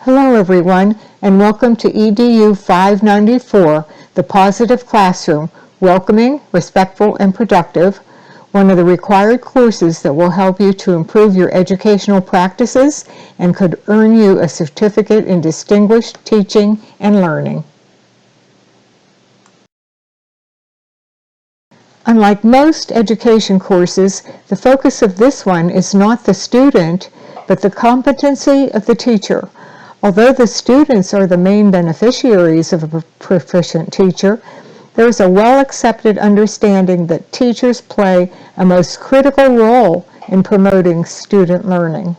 Hello everyone, and welcome to EDU 594, the Positive Classroom, Welcoming, Respectful, and Productive, one of the required courses that will help you to improve your educational practices and could earn you a certificate in distinguished teaching and learning. Unlike most education courses, the focus of this one is not the student, but the competency of the teacher. Although the students are the main beneficiaries of a proficient teacher, there is a well-accepted understanding that teachers play a most critical role in promoting student learning.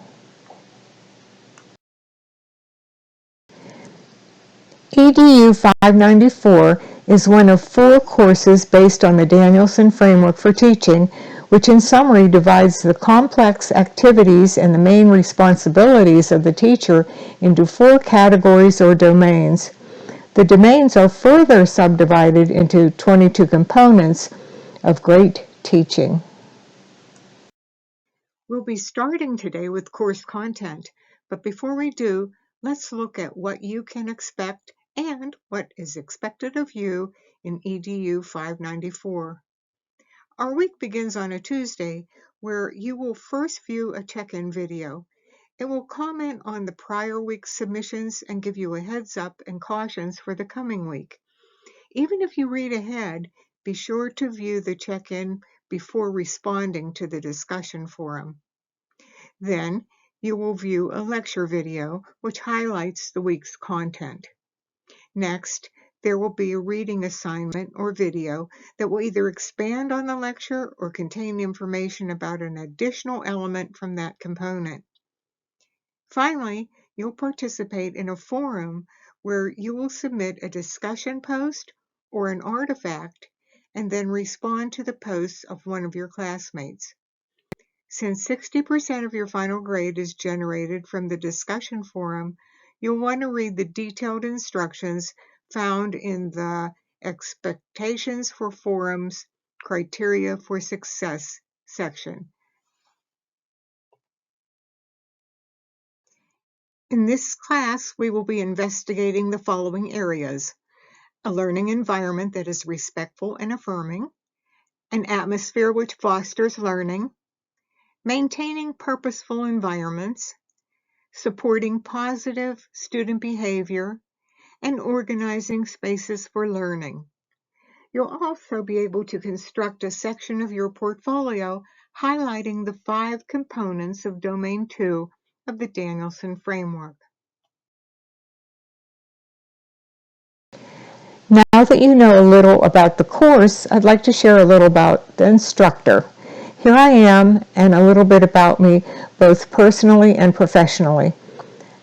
EDU 594 is one of 4 courses based on the Danielson Framework for Teaching, which in summary divides the complex activities and the main responsibilities of the teacher into 4 categories or domains. The domains are further subdivided into 22 components of great teaching. We'll be starting today with course content, but before we do, let's look at what you can expect and what is expected of you in EDU 594. Our week begins on a Tuesday, where you will first view a check-in video. It will comment on the prior week's submissions and give you a heads up and cautions for the coming week. Even if you read ahead, be sure to view the check-in before responding to the discussion forum. Then, you will view a lecture video, which highlights the week's content. Next, there will be a reading assignment or video that will either expand on the lecture or contain information about an additional element from that component. Finally, you'll participate in a forum where you will submit a discussion post or an artifact and then respond to the posts of one of your classmates. Since 60% of your final grade is generated from the discussion forum, you'll want to read the detailed instructions found in the Expectations for Forums Criteria for Success section. In this class, we will be investigating the following areas: a learning environment that is respectful and affirming, an atmosphere which fosters learning, maintaining purposeful environments, supporting positive student behavior, and organizing spaces for learning. You'll also be able to construct a section of your portfolio highlighting the 5 components of Domain 2 of the Danielson Framework. Now that you know a little about the course, I'd like to share a little about the instructor. Here I am, and a little bit about me, both personally and professionally.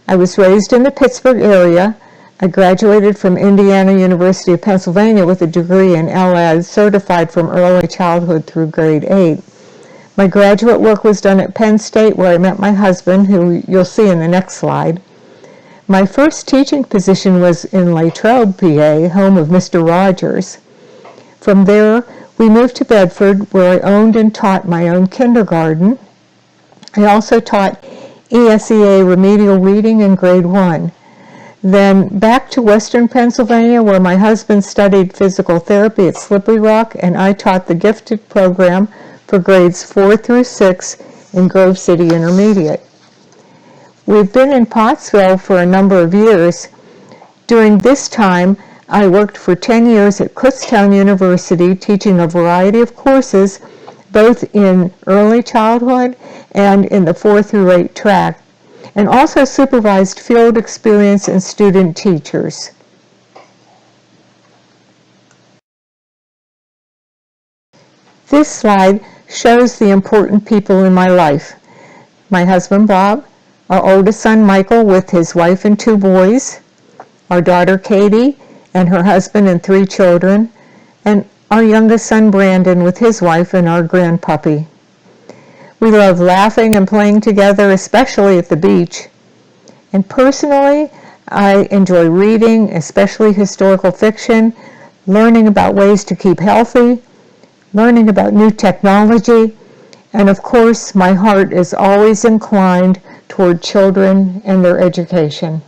I was raised in the Pittsburgh area. I graduated from Indiana University of Pennsylvania with a degree in LAD, certified from early childhood through grade 8. My graduate work was done at Penn State, where I met my husband, who you'll see in the next slide. My first teaching position was in Latrobe, PA, home of Mr. Rogers. From there, we moved to Bedford, where I owned and taught my own kindergarten. I also taught ESEA remedial reading in grade 1. Then back to Western Pennsylvania, where my husband studied physical therapy at Slippery Rock, and I taught the gifted program for grades 4 through 6 in Grove City Intermediate. We've been in Pottsville for a number of years. During this time, I worked for 10 years at Kutztown University, teaching a variety of courses, both in early childhood and in the 4 through 8 track, and also supervised field experience and student teachers. This slide shows the important people in my life. My husband Bob, our oldest son Michael with his wife and 2 boys, our daughter Katie and her husband and 3 children, and our youngest son Brandon with his wife and our grandpuppy. We love laughing and playing together, especially at the beach. And personally, I enjoy reading, especially historical fiction, learning about ways to keep healthy, learning about new technology, and of course, my heart is always inclined toward children and their education.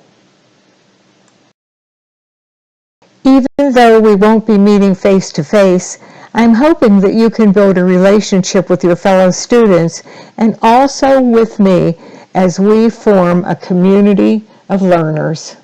even though we won't be meeting face to face, I'm hoping that you can build a relationship with your fellow students and also with me as we form a community of learners.